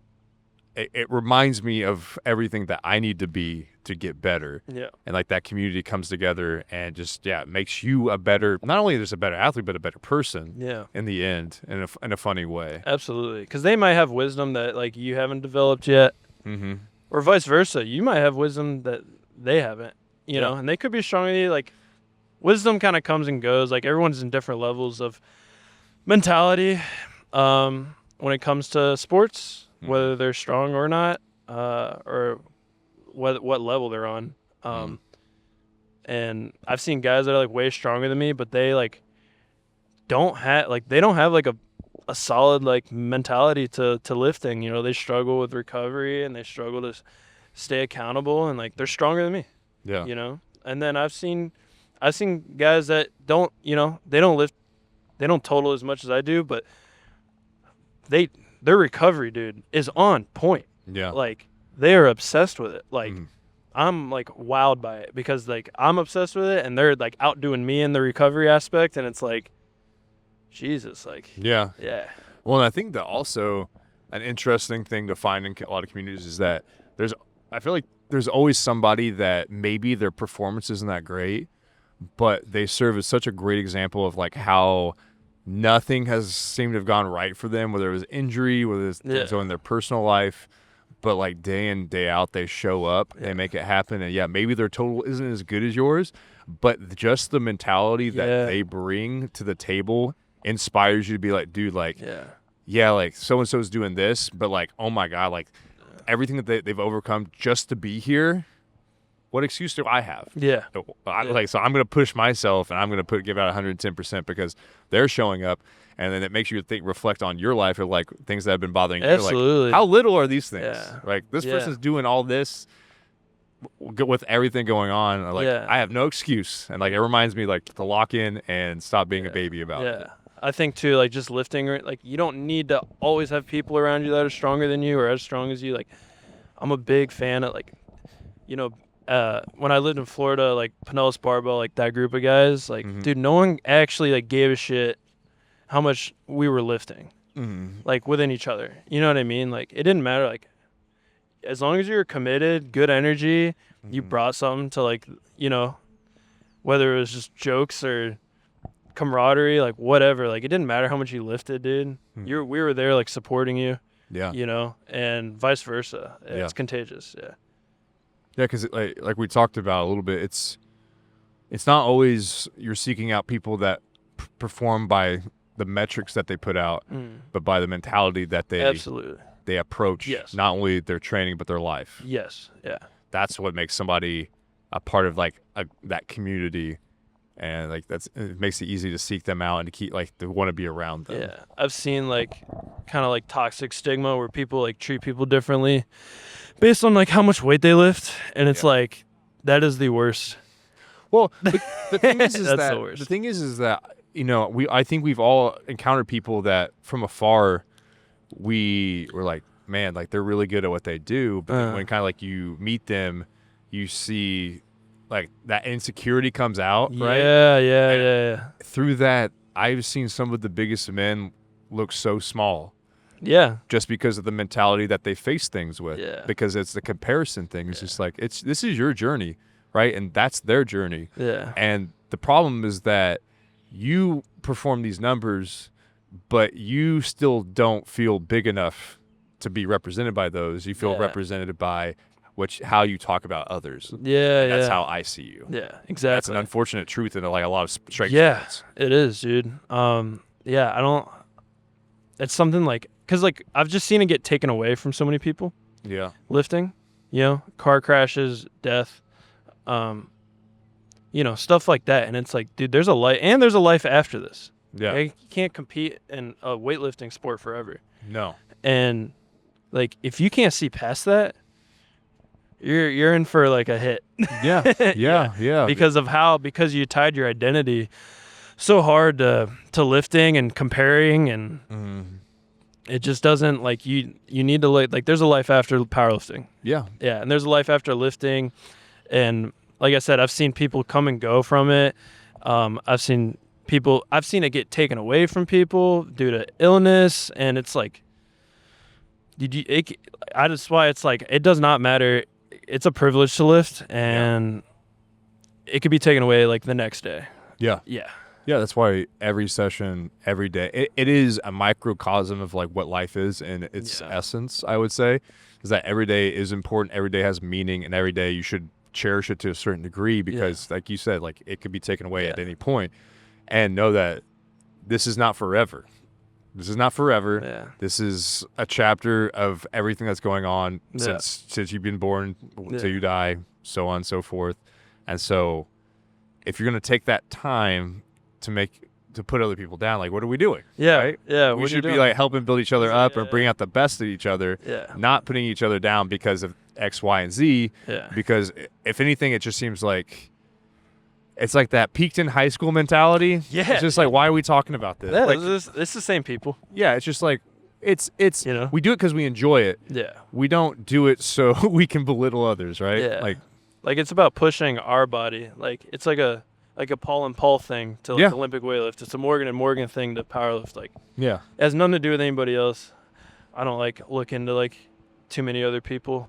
it reminds me of everything that I need to be to get better. Yeah. And like that community comes together and just, makes you not only just a better athlete, but a better person. Yeah. In the end, in a funny way. Absolutely. Because they might have wisdom that like you haven't developed yet. Mm-hmm. Or vice versa. You might have wisdom that they haven't, you know, and they could be stronger than you. Like wisdom kind of comes and goes. Like everyone's in different levels of mentality when it comes to sports. Whether they're strong or not, or what level they're on. And I've seen guys that are like way stronger than me, but they like don't have like a solid like mentality to lifting. You know, they struggle with recovery and they struggle to stay accountable, and like they're stronger than me. Yeah. You know, and then I've seen guys that don't, they don't lift, they don't total as much as I do, but their recovery, dude, is on point. Yeah. Like, they are obsessed with it. Like, I'm, like, wowed by it because, like, I'm obsessed with it, and they're, like, outdoing me in the recovery aspect, and it's like, Jesus, like. Yeah. Yeah. Well, and I think that also an interesting thing to find in a lot of communities is that I feel like there's always somebody that maybe their performance isn't that great, but they serve as such a great example of, like, how nothing has seemed to have gone right for them, whether it was injury, whether it's in their personal life, but like day in, day out, they show up, they make it happen. And maybe their total isn't as good as yours, but just the mentality that they bring to the table inspires you to be like, dude, like, like so-and-so's doing this, but like, oh my God, like everything that they've overcome just to be here. What excuse do I have? Yeah. So I'm going to push myself, and I'm going to give out 110% because they're showing up, and then it makes you reflect on your life of like things that have been bothering you. Absolutely. Like, how little are these things? Yeah. Like this person's doing all this with everything going on. Like I have no excuse, and like it reminds me like to lock in and stop being a baby about it. Yeah. I think too, like just lifting, like you don't need to always have people around you that are stronger than you or as strong as you. Like I'm a big fan of like, when I lived in Florida, like Pinellas Barbell, like that group of guys, like, dude, no one actually like gave a shit how much we were lifting, like within each other. You know what I mean? Like it didn't matter. Like as long as you were committed, good energy, you brought something to like, whether it was just jokes or camaraderie, like whatever. Like it didn't matter how much you lifted, dude. We were there like supporting you. Yeah. And vice versa. It's contagious. Yeah. Yeah, because like we talked about a little bit, it's not always you're seeking out people that perform by the metrics that they put out, but by the mentality that they approach not only their training but their life. Yes, yeah. That's what makes somebody a part of like that community, and like it makes it easy to seek them out and to keep to want to be around them. Yeah, I've seen like kind of like toxic stigma where people like treat people differently based on like how much weight they lift, and it's like that is the worst. Well, the thing is that's the worst. The thing is that I think we've all encountered people that from afar we were like, man, like they're really good at what they do, but then when kind of like you meet them, you see like that insecurity comes out, right? Yeah. Through that, I've seen some of the biggest men look so small. Yeah. Just because of the mentality that they face things with. Yeah. Because it's the comparison thing. It's just like this is your journey, right? And that's their journey. Yeah. And the problem is that you perform these numbers, but you still don't feel big enough to be represented by those. You feel represented by how you talk about others. Yeah, That's how I see you. Yeah, exactly. That's an unfortunate truth in like a lot of strength. Yeah, it is, dude. I don't. It's something like because like I've just seen it get taken away from so many people. Yeah. Lifting, car crashes, death. Stuff like that. And it's like, dude, there's a life after this. Yeah. You can't compete in a weightlifting sport forever. No. And like, if you can't see past that, you're in for like a hit. Yeah. Because you tied your identity so hard to lifting and comparing, and it just doesn't, like, you need to, like there's a life after powerlifting. Yeah. Yeah, and there's a life after lifting, and like I said, I've seen people come and go from it. I've seen it get taken away from people due to illness, and it's like, that's why it's like, it does not matter. It's a privilege to lift, and it could be taken away like the next day. Yeah. Yeah, that's why every session, every day, it is a microcosm of like what life is in its essence, I would say, is that every day is important, every day has meaning, and every day you should cherish it to a certain degree because, like you said, like it could be taken away at any point, and know that this is not forever. This is not forever. Yeah. This is a chapter of everything that's going on since you've been born till you die, so on and so forth. And so if you're going to take that time to put other people down, like, what are we doing? Yeah. Right? Yeah. We should be like helping build each other up or bring out the best of each other, not putting each other down because of X, Y, and Z. Yeah. Because if anything, it just seems like it's like that peaked in high school mentality. Yeah. It's just like, why are we talking about this? Yeah, Like, it's the same people. yeah, it's just like, it's we do it because we enjoy it. Yeah. We don't do it so we can belittle others, right? Yeah. Like it's about pushing our body. Like it's like a Paul and Paul thing to like Olympic weightlift. It's a Morgan and Morgan thing to powerlift. Like, it has nothing to do with anybody else. I don't like look into like too many other people.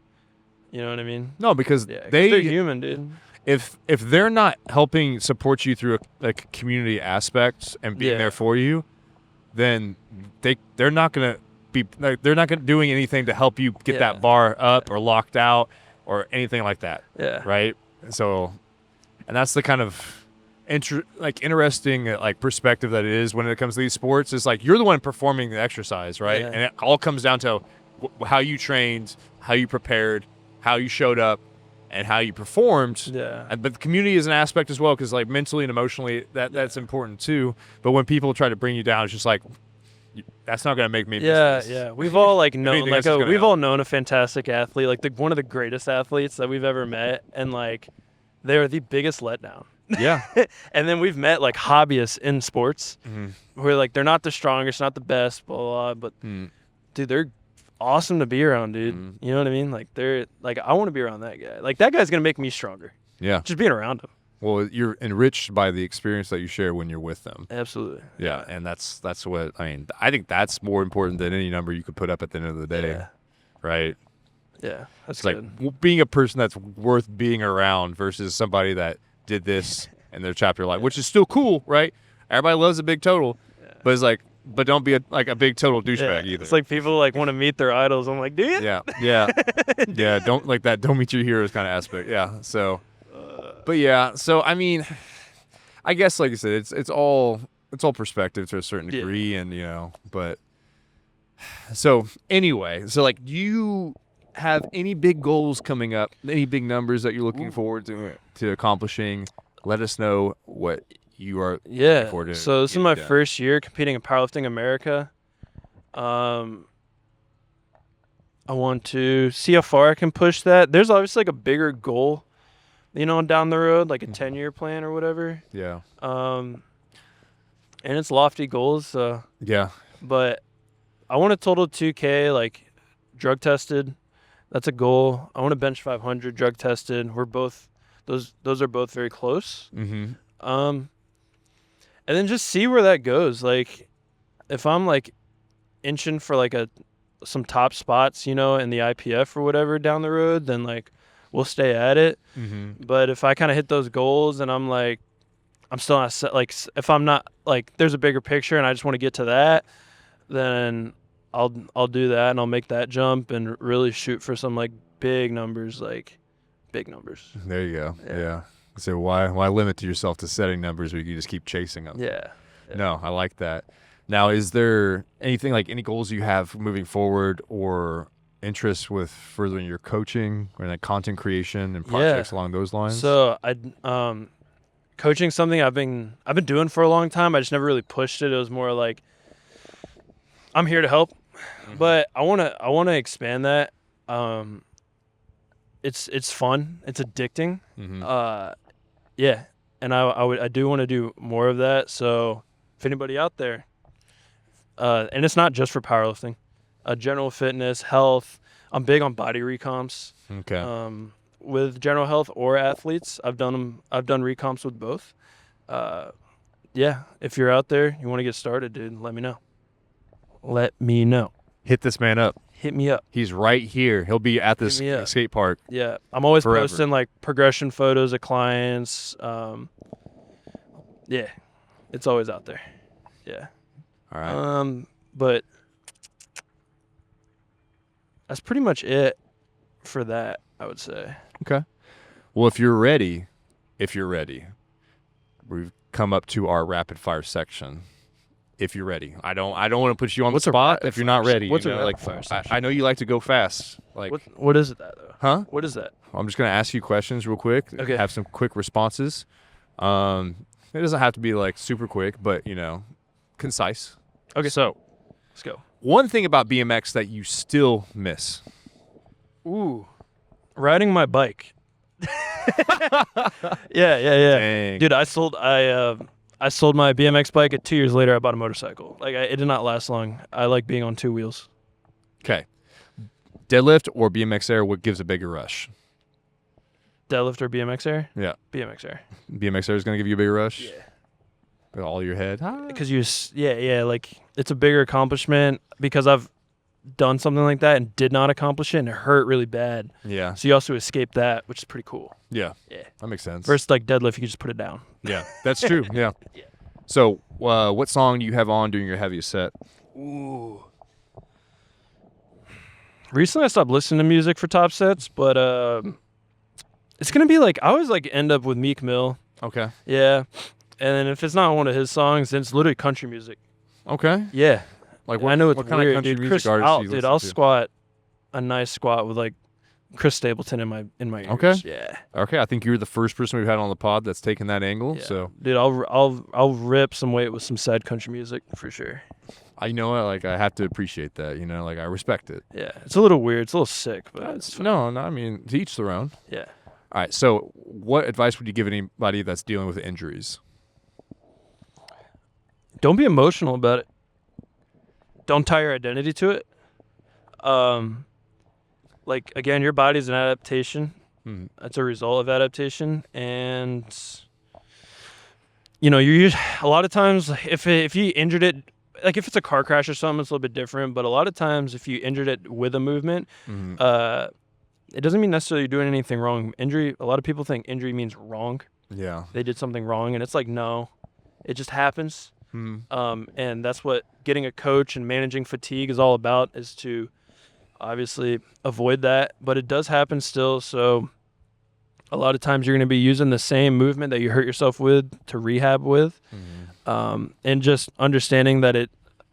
You know what I mean? No, because they're human, dude. If they're not helping support you through a community aspect and being there for you, then they're not gonna be doing anything to help you get that bar up or locked out or anything like that. Yeah. Right. So, and that's the kind of interesting perspective that it is when it comes to these sports. Is like you're the one performing the exercise, right? And it all comes down to how you trained, how you prepared, how you showed up, and how you performed. Yeah. But the community is an aspect as well, because like mentally and emotionally, that's important too. But when people try to bring you down, it's just like, that's not going to make me. Yeah. We've all we've all known a fantastic athlete, like one of the greatest athletes that we've ever met, and like they're the biggest letdown. Yeah. And then we've met like hobbyists in sports who are like, they're not the strongest, not the best, blah, blah, blah, but dude, they're awesome to be around, dude. You know what I mean? Like they're like, I want to be around that guy. Like that guy's going to make me stronger. Yeah. Just being around him. Well, you're enriched by the experience that you share when you're with them. Absolutely. Yeah. And that's what, I mean, I think that's more important than any number you could put up at the end of the day. Yeah. Right. Yeah. That's it's good. Like being a person that's worth being around versus somebody that did this in their chapter life, which is still cool, right? Everybody loves a big total, but it's like, but don't be a big total douchebag either. It's like people like want to meet their idols. I'm like, do you? Yeah. Yeah. Don't like that. Don't meet your heroes kind of aspect. Yeah. So, but yeah. So I mean, I guess like I said, it's all perspective to a certain degree, and but. So anyway, so like, do you have any big goals coming up? Any big numbers that you're looking forward to accomplishing? Let us know what you are looking forward to. So this is my first year competing in Powerlifting America. I want to see how far I can push that. There's obviously like a bigger goal, down the road, like a 10-year plan or whatever. Yeah. And it's lofty goals. Yeah. But I want a total 2K, like drug tested. That's a goal. I want to bench 500 drug tested. We're both those are both very close. Mm-hmm. And then just see where that goes. Like, if I'm like inching for like some top spots, in the IPF or whatever down the road, then like we'll stay at it. Mm-hmm. But if I kind of hit those goals and I'm like, I'm still not set, like if I'm not like there's a bigger picture and I just want to get to that, then I'll do that and I'll make that jump and really shoot for some like big numbers, like big numbers. There you go. Yeah. So why limit yourself to setting numbers where you can just keep chasing them? Yeah. No, I like that. Now, is there anything like any goals you have moving forward or interest with furthering your coaching or like content creation and projects along those lines? So coaching something I've been doing for a long time. I just never really pushed it. It was more like I'm here to help, but I wanna expand that. It's fun. It's addicting. Yeah, and I do want to do more of that. So if anybody out there, and it's not just for powerlifting, general fitness, health. I'm big on body recomps. Okay. With general health or athletes, I've done recomps with both. Yeah, if you're out there, you want to get started, dude, let me know. Let me know. Hit this man up. Hit me up. He's right here. He'll be at this skate park. Yeah, I'm always forever. posting like progression photos of clients. Yeah, it's always out there. Yeah. All right. But that's pretty much it for that, I would say. Okay. Well, if you're ready, we've come up to our rapid fire section. If you're ready, I don't want to put you on the spot if you're not ready. What's a rapid fire section? I know you like to go fast. Like what is it that though? Huh? What is that? I'm just gonna ask you questions real quick. Okay. Have some quick responses. It doesn't have to be like super quick, but concise. Okay. So, let's go. One thing about BMX that you still miss. Ooh, riding my bike. Yeah. Dang. Dude, I sold my BMX bike, and 2 years later I bought a motorcycle. Like it did not last long. I like being on two wheels. Okay. Deadlift or BMX Air, what gives a bigger rush? Deadlift or BMX Air? Yeah. BMX Air. BMX Air is going to give you a bigger rush? Yeah. With all your head? Because like it's a bigger accomplishment because I've done something like that and did not accomplish it and it hurt really bad. Yeah. So you also escape that, which is pretty cool. Yeah. Yeah. That makes sense. Versus like deadlift, you can just put it down. Yeah. That's true. Yeah. Yeah. So what song do you have on during your heaviest set? Ooh. Recently I stopped listening to music for top sets, but it's going to be like, I always like end up with Meek Mill. Okay. Yeah. And then if it's not one of his songs, then it's literally country music. Okay. Yeah. Like I know it's what kind weird, of country dude. music artists do you listen I'll to? squat a nice squat with like Chris Stapleton in my ears. Okay. Yeah. Okay, I think you're the first person we've had on the pod that's taken that angle. Yeah. So, dude, I'll rip some weight with some sad country music for sure. I know I have to appreciate that. Like I respect it. Yeah, it's a little weird. It's a little sick, but it's fun. No. I mean, to each their own. Yeah. All right. So, what advice would you give anybody that's dealing with injuries? Don't be emotional about it. Don't tie your identity to it. Like again, your body's an adaptation. That's a result of adaptation, and you a lot of times if you injured it, like if it's a car crash or something, it's a little bit different. But a lot of times, if you injured it with a movement, it doesn't mean necessarily you're doing anything wrong. Injury. A lot of people think injury means wrong. Yeah. They did something wrong, and it's like no, it just happens. And that's what getting a coach and managing fatigue is all about, is to obviously avoid that. But it does happen still. So a lot of times you're going to be using the same movement that you hurt yourself with to rehab with. And just understanding that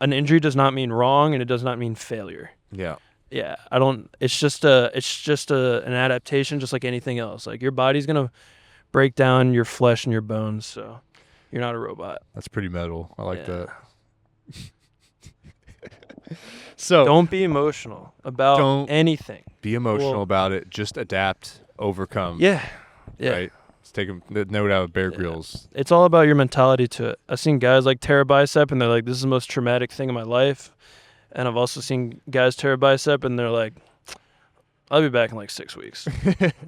an injury does not mean wrong and it does not mean failure. Yeah. Yeah. It's just an adaptation, just like anything else. Like your body's going to break down your flesh and your bones. So you're not a robot. That's pretty metal. I like that. So don't be emotional about anything. Be emotional about it. Just adapt, overcome. Yeah. Right? Let's take the note out of Bear Grylls. It's all about your mentality to it. I've seen guys like tear a bicep and they're like, this is the most traumatic thing in my life. And I've also seen guys tear a bicep and they're like, I'll be back in like 6 weeks.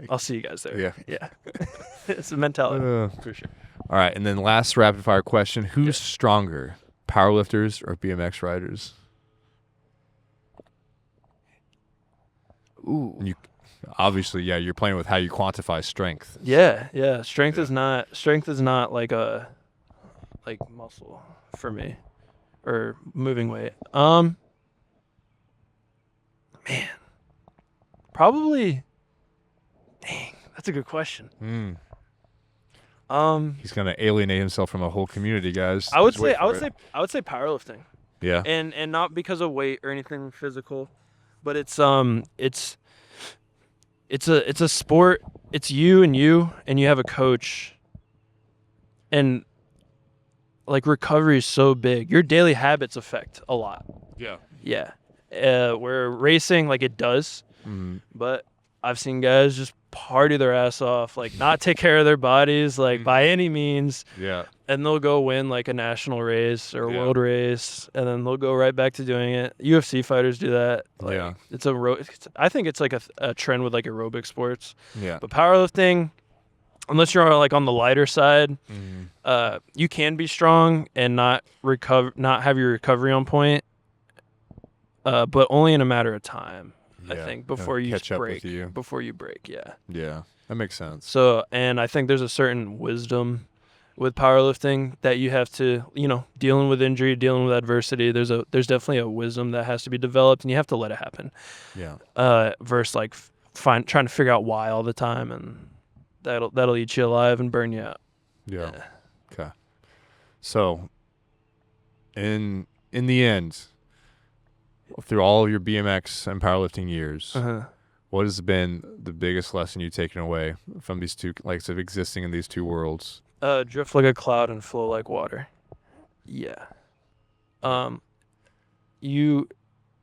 I'll see you guys there. Yeah. It's a mentality for sure. All right, and then last rapid fire question: who's stronger, powerlifters or BMX riders? Ooh. You obviously, you're playing with how you quantify strength. Yeah. Strength is not like muscle for me or moving weight. Man. Probably. Dang, that's a good question. He's gonna alienate himself from a whole community, guys. I would say powerlifting. Yeah. And not because of weight or anything physical. But it's a sport. It's you, and you have a coach. And like recovery is so big. Your daily habits affect a lot. Yeah. Yeah. Where racing, like it does. But I've seen guys just party their ass off, like not take care of their bodies, like by any means. Yeah. And they'll go win like a national race or a world race, and then they'll go right back to doing it. UFC fighters do that. Like, it's I think it's like a trend with like aerobic sports. Yeah. But powerlifting, unless you're like on the lighter side, you can be strong and not have your recovery on point, but only in a matter of time. I think before you break. Before you break, yeah. Yeah, that makes sense. So, and I think there's a certain wisdom with powerlifting that you have to, dealing with injury, dealing with adversity. There's definitely a wisdom that has to be developed, and you have to let it happen. Yeah. Versus like trying to figure out why all the time, and that'll eat you alive and burn you out. Yeah. Okay. So, in the end, through all of your BMX and powerlifting years, what has been the biggest lesson you've taken away from these two, like, of existing in these two worlds? Drift like a cloud and flow like water. Yeah. You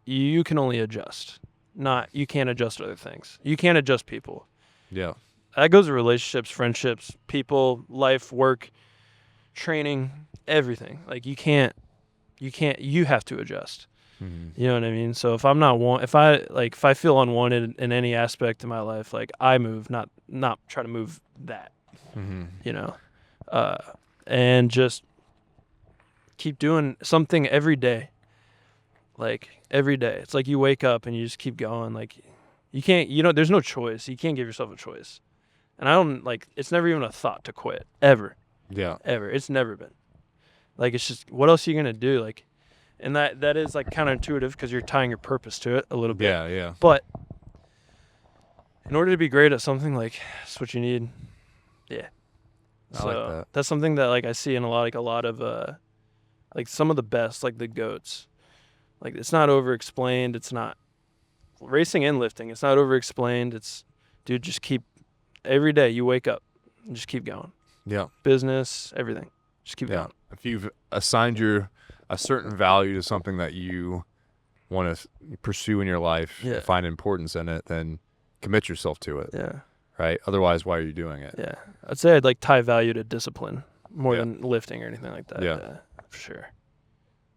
can only adjust. You can't adjust other things. You can't adjust people. Yeah. That goes to relationships, friendships, people, life, work, training, everything. Like you have to adjust. You know what I mean? So if if I feel unwanted in any aspect of my life, like I move, not try to move that. And just keep doing something every day. Like every day. It's like you wake up and you just keep going. Like there's no choice. You can't give yourself a choice. And it's never even a thought to quit. Ever. Yeah. Ever. It's never been. Like, it's just, what else are you going to do? Like, and that is like counterintuitive because you're tying your purpose to it a little bit. Yeah, yeah. But in order to be great at something, like, that's what you need. Yeah. I like that. That's something that, like, I see in a lot of, like, some of the best, like, the GOATs. Like, it's not over-explained. It's not racing and lifting. It's not over-explained. It's, dude, just keep, every day you wake up and just keep going. Yeah. Business, everything. Just keep going. If you've assigned a certain value to something that you want to pursue in your life, find importance in it, then commit yourself to it. Yeah. Right? Otherwise, why are you doing it? Yeah. I'd say I'd like tie value to discipline more than lifting or anything like that. Yeah. For sure.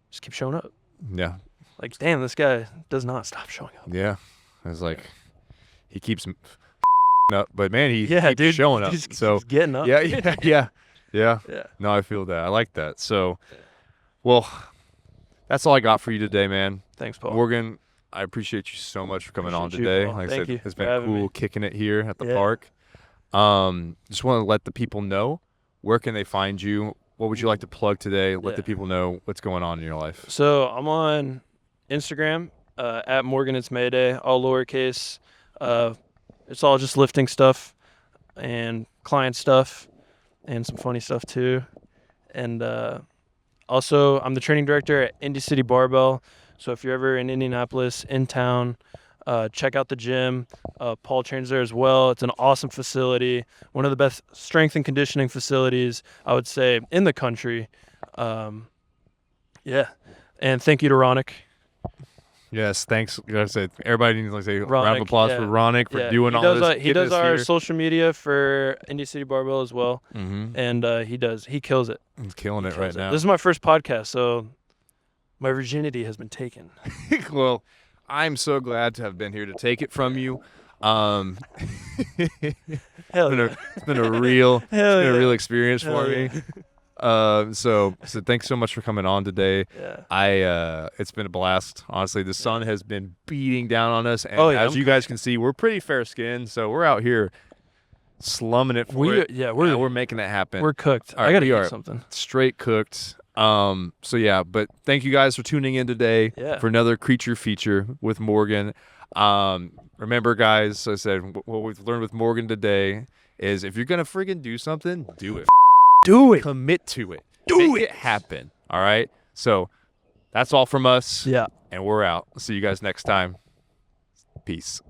Just keep showing up. Yeah. Like, damn, this guy does not stop showing up. Yeah. It's like, he keeps up, but man, he keeps showing up. He's getting up. Yeah. No, I feel that. I like that. So, well, that's all I got for you today, man. Thanks, Paul. Morgan, I appreciate you so much for coming on today. Like I said, it's been cool kicking it here at the park. Just want to let the people know, where can they find you? What would you like to plug today? Let the people know what's going on in your life. So I'm on Instagram at Morgan It's Mayday, all lowercase. It's all just lifting stuff and client stuff and some funny stuff too. And also, I'm the training director at Indy City Barbell. So if you're ever in Indianapolis, in town, check out the gym. Paul trains there as well. It's an awesome facility. One of the best strength and conditioning facilities, I would say, in the country. And thank you to Ronick. Yes, thanks. Everybody needs to say a round of applause for Ronick for doing all this. He does our social media for Indy City Barbell as well. And he kills it. He's killing it right now. This is my first podcast, so my virginity has been taken. Well, I'm so glad to have been here to take it from you. It's been a real experience for me. So thanks so much for coming on today. It's been a blast. Honestly, the sun has been beating down on us, and as you guys can see, we're pretty fair skinned, so we're out here slumming it for it. Yeah, we're making it happen. We're cooked. I gotta eat something. Straight cooked. But thank you guys for tuning in today for another Creature Feature with Morgan. Remember, guys, I said what we've learned with Morgan today is if you're gonna friggin' do something, do it. Do it. Commit to it. Make it happen. All right. So that's all from us. Yeah. And we're out. See you guys next time. Peace.